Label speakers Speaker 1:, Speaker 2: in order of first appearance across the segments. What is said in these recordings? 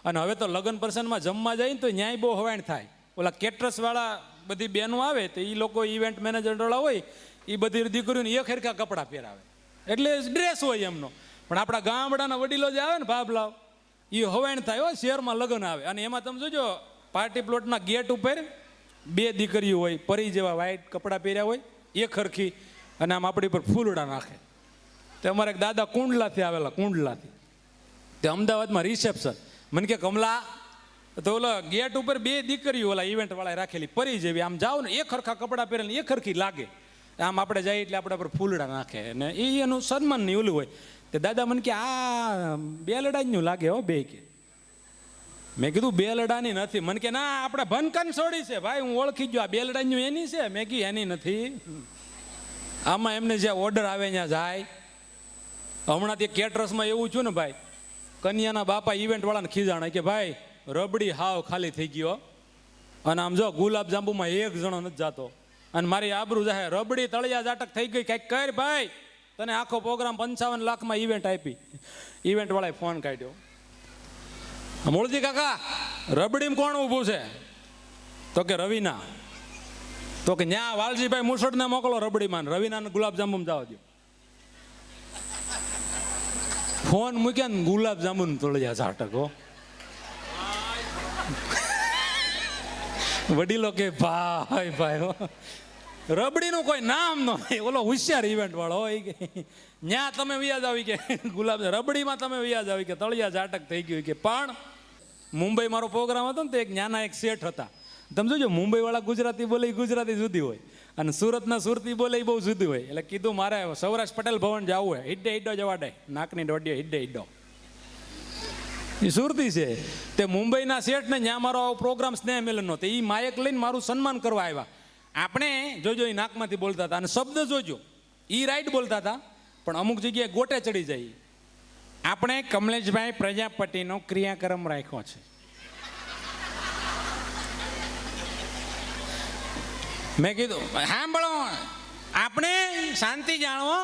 Speaker 1: અને હવે તો લગ્ન પ્રસંગમાં જમવા જાય ને તો ન્યાય બહુ હવાણ થાય. ઓલા કેટરસવાળા બધી બહેનો આવે તો એ લોકો ઇવેન્ટ મેનેજરવાળા હોય, એ બધી દીકરીઓને એક હરખા કપડાં પહેરાવે, એટલે ડ્રેસ હોય એમનો. પણ આપણા ગામડાના વડીલો જે આવે ને ભાભલાવ, એ હવાણ થાય હો. શહેરમાં લગ્ન આવે અને એમાં તમે જોજો પાર્ટી પ્લોટના ગેટ ઉપર 2 દીકરીઓ હોય, પરી જેવા વ્હાઈટ કપડાં પહેર્યા હોય, એક હરખી, અને આમ આપણી પર ફૂલડા નાખે. તે અમારે એક દાદા કુંડલાથી આવેલા, કુંડલાથી, તે અમદાવાદમાં રિસેપ્શન. મને કે કમલા, તો ઓલા ગેટ ઉપર 2 દીકરીઓ ઓલા ઇવેન્ટ વાળા રાખેલી પરી જેવી, આમ જાઓ ને એક હરખા કપડાં પહેરેલી, એક હરખી લાગે. આમ આપણે જઈએ એટલે આપણા પર ફૂલડા નાખે અને એ એનું સન્માનની ઓલું હોય. તે દાદા મને કે આ બેલડાનું લાગે હો બે કે. મેં કીધું બેલડાની નથી. મને કે ના, આપણે ભનકન છોડી છે ભાઈ, હું ઓળખી ગયો, આ બેલડાનું એની છે. મેં કીધું એની નથી, આમાં એમને જ્યાં ઓર્ડર આવે ત્યાં જાય. હમણાં તે કેટરસમાં એવું છું ને ભાઈ, કન્યાના બાપા ઇવેન્ટ વાળાને ખીજાણા કે ભાઈ રબડી હાવ ખાલી થઈ ગયો, અને આમ જો ગુલાબ જાંબુમાં એક જણો નથી જાતો, અને મારી આબરૂ જાહે, રબડી તળિયા જાટક થઈ ગઈ, કાંઈક કર ભાઈ. તને આખો પ્રોગ્રામ 55 લાખમાં ઇવેન્ટ આપી. ઇવેન્ટ વાળાએ ફોન કાઢ્યો, મૂળજી કાકા રબડીમાં કોણ ઊભું છે? તો કે રવિના. તો કે ન્યા વાલજીભાઈ મુસળને મોકલો રબડીમાં, રવિના ગુલાબ જાંબુમાં જવા દો. ફોન મૂક્યા ને ગુલાબ જાંબુ તળિયા ઝાટકો. વડીલો કે ભાઈ ભાઈ રબડીનું કોઈ નામ ન હોય. ઓલો હોશિયાર ઇવેન્ટ વાળો હોય કે ન્યા તમે વ્યાજ આવી કે ગુલાબ, રબડીમાં તમે વ્યાજ આવી કે તળિયા ઝાટક થઈ ગયું કે. પણ મુંબઈ મારો પ્રોગ્રામ હતો ને તો એક નાના એક શેઠ હતા. તમે જોજો મુંબઈ વાળા ગુજરાતી બોલે, ગુજરાતી જુદી હોય, અને સુરતના સુરતી બોલે બહુ જુદી હોય. એટલે કીધું મારે સૌરાષ્ટ્ર પટેલ ભવન જવું હોય, હિડ્ડે હિડ્ડો જવા દે, નાકની દોડીએ હિડ્ડે હિડ્ડો, એ સુરતી છે. તે મુંબઈના શેઠને ત્યાં મારો પ્રોગ્રામ સ્નેહ મિલનનો, તો એ માયક લઈને મારું સન્માન કરવા આવ્યા. આપણે જોજો એ નાકમાંથી બોલતા હતા, અને શબ્દ જોજો એ રાઈટ બોલતા હતા, પણ અમુક જગ્યાએ ગોટે ચડી જાય. આપણે કમલેશભાઈ પ્રજાપતિનો ક્રિયાક્રમ રાખ્યો છે. મેં કીધું સાંભળો, આપણે શાંતિ જાણવો,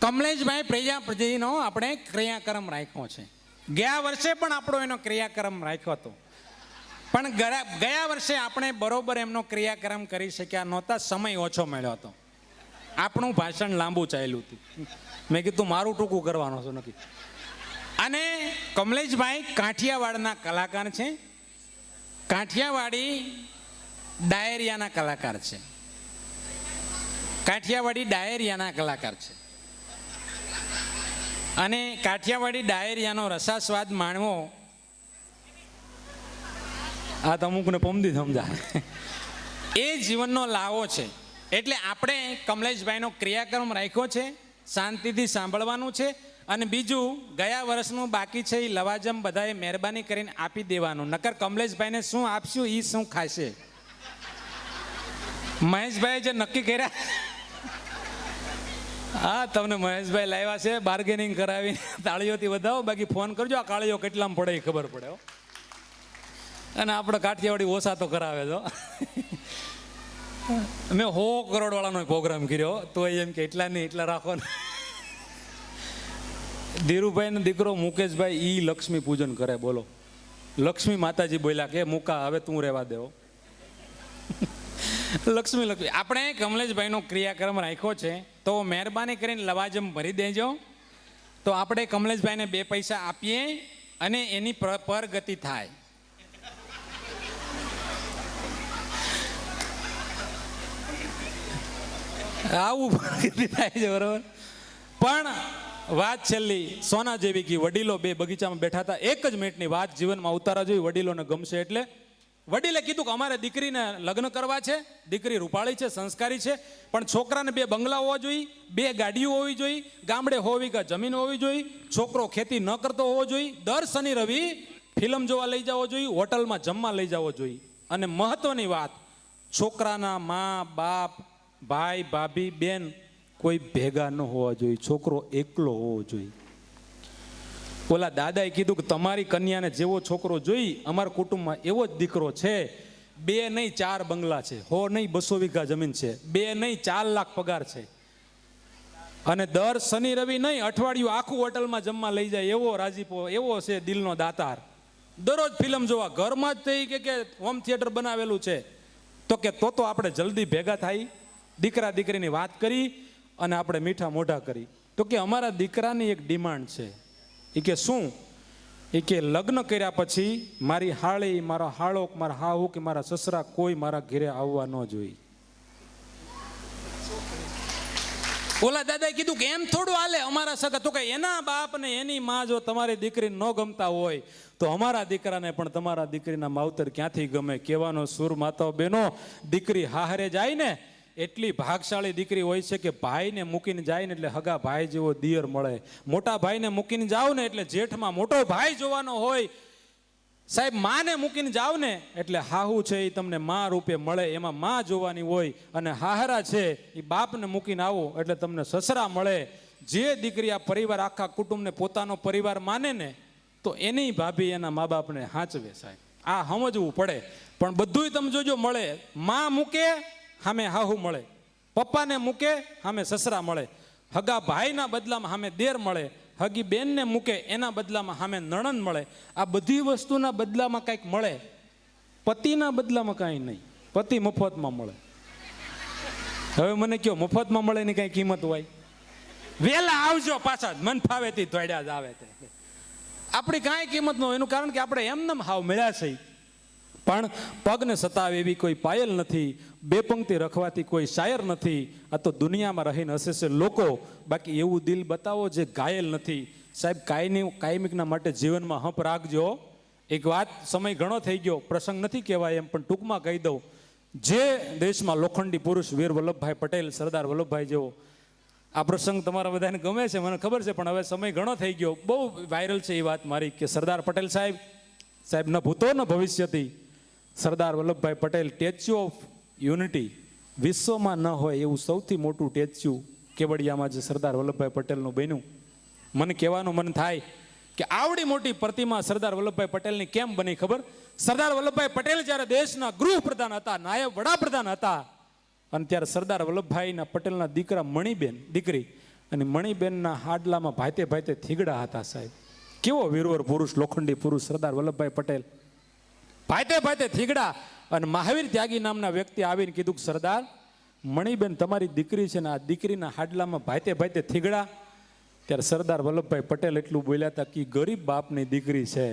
Speaker 1: કમલેશભાઈ પ્રજાપતિનો આપણે ક્રિયાક્રમ રાખ્યો છે. ગયા વર્ષે પણ આપણો એનો ક્રિયાક્રમ રાખ્યો હતો, પણ ગયા વર્ષે આપણે બરોબર એમનો ક્રિયાક્રમ કરી શક્યા નહોતા, સમય ઓછો મળ્યો હતો, આપણું ભાષણ લાંબુ ચાલ્યું હતું. મેં કીધું મારું ટૂંકું કરવાનો છું નક્કી. અને કમલેશભાઈ કાઠિયાવાડના કલાકાર છે, કાઠિયાવાડી ડાયરિયાના કલાકાર છે, કાઠિયાવાડી ડાયરિયાના કલાકાર છે. અને કાઠિયાવાડી ડાયરિયાનો રસાસ્વાદ માણવો આ તો અમુકને પમદી સમજાય, એ જીવનનો લાવો છે. એટલે આપણે કમલેશભાઈનો ક્રિયાક્રમ રાખ્યો છે, શાંતિથી સાંભળવાનું છે. અને બીજું, ગયા વર્ષનું બાકી છે એ લવાજમ બધાએ મહેરબાની કરીને આપી દેવાનું, નકર કમલેશભાઈને શું આપશું એ શું ખાશે. મહેશભાઈ જે નક્કી કર્યા, હા તમને મહેશભાઈ લાવ્યા છે, બાર્ગેનિંગ કરાવી તાળીઓથી વધાવો, બાકી ફોન કરજો, આ કાળીઓ કેટલામાં પડે એ ખબર પડે. અને આપણે કાઠિયાવાડી ઓછા તો કરાવે છો. મેં 100 કરોડ વાળાનો પ્રોગ્રામ કર્યો, તો એમ કે એટલા નહીં એટલા રાખો ને. ધીરુભાઈ નો દીકરો મુકેશભાઈ ઈ લક્ષ્મી પૂજન કરે. બોલો, લક્ષ્મી માતાજી બોલ્યા કે મુકા હવે તું રહેવા દેવો. લક્ષ્મી લક્ષ્મી. આપણે કમલેશભાઈનો ક્રિયાક્રમ રાખ્યો છે, તો મહેરબાની કરીને લવાજમ ભરી દેજો, તો આપણે કમલેશભાઈને 2 પૈસા આપીએ અને એની પરગતિ થાય. આવું પરગતિ થાય છે, બરોબર. પણ વાત છેલ્લી સોના જેવી કે વડીલો 2 બગીચામાં બેઠા હતા. 1 જ મિનિટની વાત જીવનમાં ઉતારા જોઈ, વડીલોને ગમશે. એટલે વડીલે કીધું કે અમારે દીકરીને લગ્ન કરવા છે, દીકરી રૂપાળી છે, સંસ્કારી છે, પણ છોકરાને 2 બંગલા હોવા જોઈએ, 2 ગાડીઓ હોવી જોઈએ, ગામડે હોવી કે જમીન હોવી જોઈએ, છોકરો ખેતી ન કરતો હોવો જોઈએ, દર શનિ રવિ ફિલ્મ જોવા લઈ જવો જોઈએ, હોટલમાં જમવા લઈ જવો જોઈએ. અને મહત્વની વાત, છોકરાના મા બાપ, ભાઈ ભાભી, બેન કોઈ ભેગા ન હોવા જોઈએ, છોકરો એકલો હોવો જોઈએ. ઓલા દાદાએ કીધું કે તમારી કન્યાને જેવો છોકરો જોઈ, અમારા કુટુંબમાં એવો જ દીકરો છે. 2 નહીં 4 બંગલા છે, 100 નહીં 200 વીઘા જમીન છે, 2 નહીં 4 લાખ પગાર છે, અને દર શનિ રવિ નહીં અઠવાડિયું આખું હોટલમાં જમવા લઈ જાય એવો રાજીપો, એવો છે દિલનો દાતાર. દરરોજ ફિલ્મ જોવા, ઘરમાં જ થઈ કે હોમ થિયેટર બનાવેલું છે. તો કે તો આપણે જલ્દી ભેગા થાય, દીકરા દીકરીની વાત કરી અને આપણે મીઠા મોઢા કરી. તો કે અમારા દીકરાની એક ડિમાન્ડ છે. એ કે શું? એ કે લગ્ન કર્યા પછી મારી હાળી, મારા હાળો, મારા હાહુ કે મારા સસરા કોઈ મારા ઘરે આવવા ન જોઈએ. ઓલા દાદાએ કીધું કે એમ થોડું હાલે અમારા સગા. તો કે એના બાપ ને એની માં જો તમારી દીકરી ન ગમતા હોય તો અમારા દીકરાને પણ તમારા દીકરીના માવતર ક્યાંથી ગમે? કહેવાનો સુર માતાઓ બહેનો, દીકરી હાહરે જાય ને એટલી ભાગશાળી દીકરી હોય છે કે ભાઈને મૂકીને જાય ને એટલે હગા ભાઈ જેવો દિયર મળે. મોટા ભાઈને મૂકીને જાવ ને એટલે જેઠમાં મોટો ભાઈ જોવાનો હોય. સાહેબ, માને મૂકીને જાવ ને એટલે હાહુ છે એ તમને મા રૂપે મળે, એમાં મા જોવાની હોય. અને હાહરા છે એ બાપને મૂકીને આવો એટલે તમને સસરા મળે. જે દીકરી આ પરિવાર, આખા કુટુંબને પોતાનો પરિવાર માને ને તો એની ભાભી એના મા બાપને હાંચવે. સાહેબ, આ સમજવું પડે. પણ બધુંય તમે જોજો મળે. મા મૂકે સામે હાહુ મળે, પપ્પાને મૂકે સામે સસરા મળે, હગા ભાઈના બદલામાં સામે દેર મળે, હગી બેનને મૂકે એના બદલામાં સામે નણંદ મળે. આ બધી વસ્તુના બદલામાં કંઈક મળે, પતિના બદલામાં કાંઈ નહીં. પતિ મફતમાં મળે. હવે મને કહો, મફતમાં મળે ની કાંઈ કિંમત હોય? વહેલા આવજો પાછા, મન ફાવે તે ધોડ્યા જ આવે તે. આપણી કાંઈ કિંમત ન હોય. એનું કારણ કે આપણે એમને હાવ મળ્યા છે. પણ પગને સતાવે એવી કોઈ પાયલ નથી, બે પંક્તિ રખવાથી કોઈ શાયર નથી. આ તો દુનિયામાં રહીને હસે છે લોકો, બાકી એવું દિલ બતાવો જે ઘાયલ નથી. સાહેબ, કાયમિકના માટે જીવનમાં હંપ રાખજો. એક વાત, સમય ઘણો થઈ ગયો, પ્રસંગ નથી કહેવાય એમ, પણ ટૂંકમાં કહી દઉં. જે દેશમાં લોખંડી પુરુષ વીર વલ્લભભાઈ પટેલ, સરદાર વલ્લભભાઈ જેવો, આ પ્રસંગ તમારા બધાને ગમે છે મને ખબર છે, પણ હવે સમય ઘણો થઈ ગયો. બહુ વાયરલ છે એ વાત મારી કે સરદાર પટેલ સાહેબ ન ભૂતો ન ભવિષ્યથી, Sardar Vallabhbhai Patel statue of unity વિશ્વમાં ન હોય એવું સૌથી મોટું સ્ટેચ્યુ કેવડિયામાં જે સરદાર વલ્લભભાઈ પટેલનું બન્યું. મને કહેવાનું મન થાય કે આવડી મોટી પ્રતિમા સરદાર વલ્લભભાઈ પટેલની કેમ બની ખબર? સરદાર વલ્લભભાઈ પટેલ જ્યારે દેશના ગૃહપ્રધાન હતા, નાયબ વડાપ્રધાન હતા, અને ત્યારે સરદાર વલ્લભભાઈના પટેલના દીકરા મણિબેન, દીકરી, અને મણિબેનના હાડલામાં ભાતે ભાતે થીગડા હતા. સાહેબ, કેવો વીરવર પુરુષ, લોખંડી પુરુષ સરદાર વલ્લભભાઈ પટેલ, ભાતે ભાતે થીગડા. અને મહાવીર ત્યાગી નામના વ્યક્તિ આવીને કીધું કે સરદાર, મણિબેન તમારી દીકરી છે ને આ દીકરીના હાડલામાં ભાતે ભાતે થીગડા. ત્યારે સરદાર વલ્લભભાઈ પટેલ એટલું બોલ્યા હતા કે ગરીબ બાપની દીકરી છે,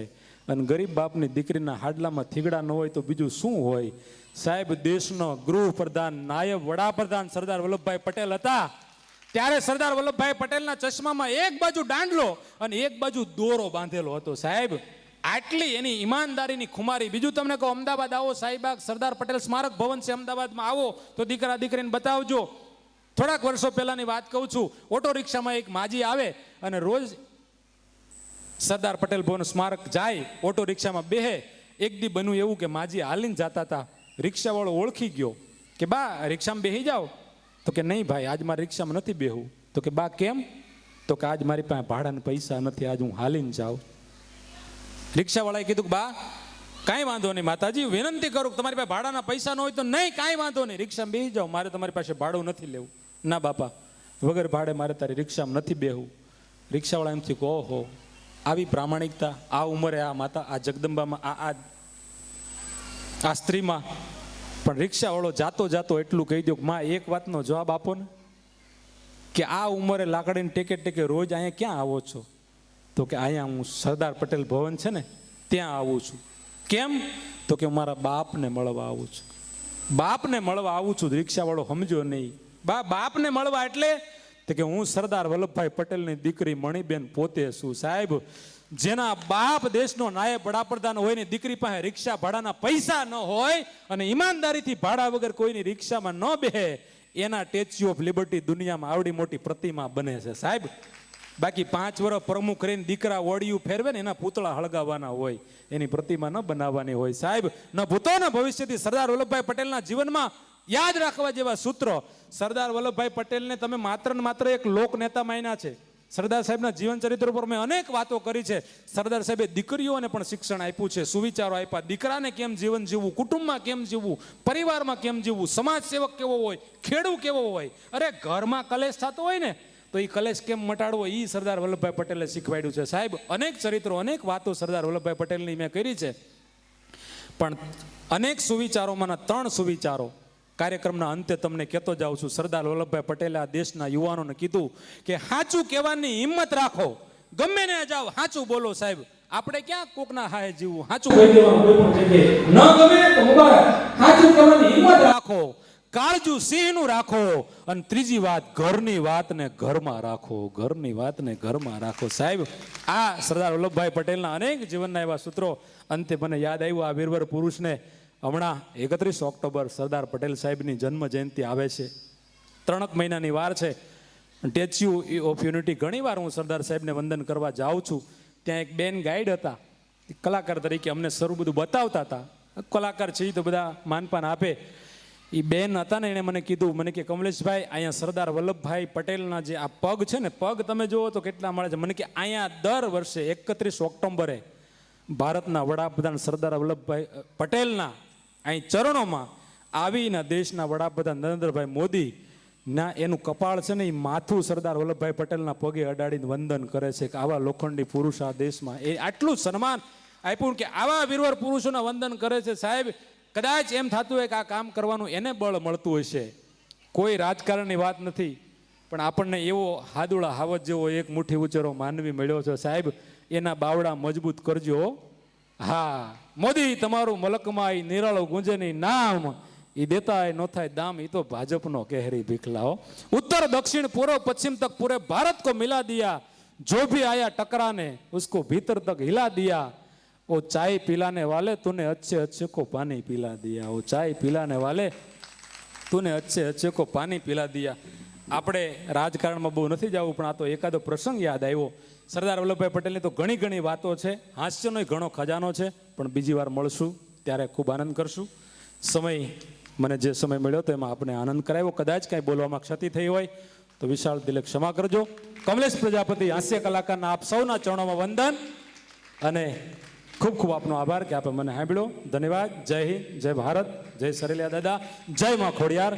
Speaker 1: અને ગરીબ બાપની દીકરીના હાડલામાં થીગડા ન હોય તો બીજું શું હોય? સાહેબ, દેશનો ગૃહપ્રધાન, નાયબ વડાપ્રધાન સરદાર વલ્લભભાઈ પટેલ હતા. ત્યારે સરદાર વલ્લભભાઈ પટેલના ચશ્મામાં એક બાજુ દાંડલો અને એક બાજુ દોરો બાંધેલો હતો. સાહેબ, આટલી એની ઈમાનદારીની ખુમારી. બીજું તમને કહો, અમદાવાદ આવો, શાહીબાગ સરદાર પટેલ સ્મારક ભવન છે અમદાવાદમાં, આવો તો દીકરા દીકરીને બતાવજો. થોડાક વર્ષો પહેલાની વાત કહું છું, ઓટો રિક્ષામાં એક માજી આવે અને રોજ સરદાર પટેલ ભવન સ્મારક જાય, ઓટો રિક્ષામાં બેહે. એક દી બન્યું એવું કે માજી હાલીને જતા હતા, રિક્ષાવાળો ઓળખી ગયો કે બા રિક્ષામાં બેસી જાઓ. તો કે નહીં ભાઈ, આજ મારે રિક્ષામાં નથી બેહવું. તો કે બા કેમ? તો કે આજ મારી પાસે ભાડાના પૈસા નથી, આજ હું હાલીને જાઉં. રિક્ષાવાળાએ કીધું કે બા કાંઈ વાંધો નહીં, માતાજી વિનંતી કરું તમારી પાસે ભાડાના પૈસા ન હોય તો નહીં, કાંઈ વાંધો નહીં, રિક્ષામાં બેસી જાઓ, મારે તમારી પાસે ભાડું નથી લેવું. ના બાપા, વગર ભાડે મારે તારી રિક્ષામાં નથી બેહવું. રિક્ષાવાળા એમથી કહો, ઓહો, આવી પ્રામાણિકતા આ ઉંમરે, આ માતા, આ જગદંબામાં, આ સ્ત્રીમાં. પણ રિક્ષાવાળો જાતો જાતો એટલું કહી દો કે માં એક વાતનો જવાબ આપો ને, કે આ ઉંમરે લાકડીને ટેકે ટેકે રોજ અહીંયા ક્યાં આવો છો? તો કે અહીંયા હું સરદાર પટેલ ભવન છે ને ત્યાં આવું છું. કેમ? તો કે મારા બાપને મળવા આવું છું. બાપને મળવા આવું છું. રિક્ષાવાળો સમજો નહીં. બાપને મળવા એટલે? તો કે હું સરદાર વલ્લભભાઈ પટેલની દીકરી મણિબેન પોતે છું. સાહેબ, જેના બાપ દેશનો નાયબ વડાપ્રધાન હોય ને દીકરી પાસે રિક્ષા ભાડાના પૈસા ન હોય અને ઈમાનદારીથી ભાડા વગર કોઈની રિક્ષામાં ન બેહે, એના સ્ટેચ્યુ ઓફ લિબર્ટી દુનિયામાં આવડી મોટી પ્રતિમા બને છે. સાહેબ, બાકી 5 વર્ષ પ્રમુખ રહીને દીકરા ઓડિયું ફેરવે ને એના પૂતળા હળગાવવાના હોય, એની પ્રતિમા ન બનાવવાની હોય. સાહેબ, ન ભૂતો ન ભવિષ્યથી સરદાર વલ્લભભાઈ પટેલના જીવનમાં યાદ રાખવા જેવા સૂત્રો. સરદાર વલ્લભભાઈ પટેલને તમે માત્ર ને માત્ર એક લોક નેતા માન્યા છે. સરદાર સાહેબના જીવન ચરિત્ર પર મેં અનેક વાતો કરી છે. સરદાર સાહેબે દીકરીઓને પણ શિક્ષણ આપ્યું છે, સુવિચારો આપ્યા, દીકરાને કેમ જીવન જીવવું, કુટુંબમાં કેમ જીવવું, પરિવારમાં કેમ જીવવું, સમાજ સેવક કેવો હોય, ખેડૂત કેવો હોય. અરે ઘરમાં કલેશ થતો હોય ને તો એ કલેશ કેમ મટાડવો એ સરદાર વલ્લભભાઈ પટેલે શીખવાડ્યું છે. સાહેબ, અનેક ચરિત્રો, અનેક વાતો સરદાર વલ્લભભાઈ પટેલની મેં કરી છે, પણ અનેક સુવિચારોમાંના 3 સુવિચારો કાર્યક્રમના અંતે તમને કહેતો જાઉં છું. સરદાર વલ્લભભાઈ પટેલે આ દેશના યુવાનોને કીધું કે સાચું કહેવાની હિંમત રાખો, ગમે ને જાઓ સાચું બોલો. સાહેબ, આપણે ક્યાં કોકના હાય જીવવું, સાચું કહી દેવાનું કોઈ પણ જગ્યાએ. ન ગમે તો મુબારક, સાચું કહેવાની હિંમત રાખો, કાળજુ સિંહનું રાખો, અને ત્રીજી વાત, ઘરની વાતને ઘરમાં રાખો, ઘરની વાતને ઘરમાં રાખો. સાહેબ, આ સરદાર વલ્લભભાઈ પટેલના અનેક જીવનના એવા સૂત્રો. અંતે મને યાદ આવ્યું, આ વીરવર પુરુષને હમણાં 31 ઓક્ટોબર સરદાર પટેલ સાહેબની જન્મ જયંતિ આવે છે. 3 મહિનાની વાર છે. સ્ટેચ્યુ ઓફ યુનિટી ઘણી વાર હું સરદાર સાહેબને વંદન કરવા જાઉં છું. ત્યાં એક બેન ગાઈડ હતા, કલાકાર તરીકે અમને સરું બધું બતાવતા હતા. કલાકાર છે એ તો બધા માનપાન આપે. એ બેન હતા ને, એણે મને કીધું, મને કે કમલેશભાઈ, અહીંયા સરદાર વલ્લભભાઈ પટેલના જે આ પગ છે ને, પગ તમે જુઓ તો કેટલા મળે છે. મને કે અહીંયા દર વર્ષે 31 ઓક્ટોબરે ભારતના વડાપ્રધાન સરદાર વલ્લભભાઈ પટેલના અહીં ચરણોમાં આવીને દેશના વડાપ્રધાન નરેન્દ્રભાઈ મોદી ના એનું કપાળ છે ને, એ માથું સરદાર વલ્લભભાઈ પટેલના પગે અડાડીને વંદન કરે છે કે આવા લોખંડી પુરુષ આ દેશમાં, એ આટલું સન્માન આપ્યું કે આવા વીરવર પુરુષોના વંદન કરે છે. સાહેબ, કદાચ એમ થતું હોય કે આ કામ કરવાનું એને બળ મળતું હશે. કોઈ રાજકારણની વાત નથી, પણ આપણને એવો હાદુડા હાવત જેવો એક મુઠ્ઠી ઉચેરો માનવી મળ્યો છે. સાહેબ, એના બાવડા મજબૂત કરજો. હા, મોદી તમારું મલકમાં એ નિરાળો ગુંજેની નામ, એ દેતા નો થાય દામ, એ તો ભાજપનો કહેરી ભીખલાઓ. ઉત્તર દક્ષિણ પૂર્વ પશ્चिम तक पूरे भारत को मिला दिया, जो भी आया टकराने उसको भीतर तक हिला दिया, वो चाय पिलाने वाले तूने अच्छे अच्छे को पानी पिला दिया, वो चाय पिलाने वाले तूने अच्छे अच्छे को पानी पिला दिया. આપણે રાજકારણમાં બહુ નથી જવું, પણ આ તો એકાદો પ્રસંગ યાદ આવ્યો. સરદાર વલ્લભભાઈ પટેલની તો ઘણી ઘણી વાતો છે, હાસ્યનો ઘણો ખજાનો છે, પણ બીજી વાર મળશું ત્યારે ખૂબ આનંદ કરશું. સમય, મને જે સમય મળ્યો તો એમાં આપણે આનંદ કરાવ્યો. કદાચ કાંઈ બોલવામાં ક્ષતિ થઈ હોય તો વિશાળ દિલે ક્ષમા કરજો. કમલેશ પ્રજાપતિ હાસ્ય કલાકારના આપ સૌના ચરણોમાં વંદન, અને ખૂબ ખૂબ આપનો આભાર કે આપે મને સાંભળ્યો. ધન્યવાદ. જય હિન્દ, જય ભારત, જય સરેલિયા દાદા, જય માં ખોડિયાર.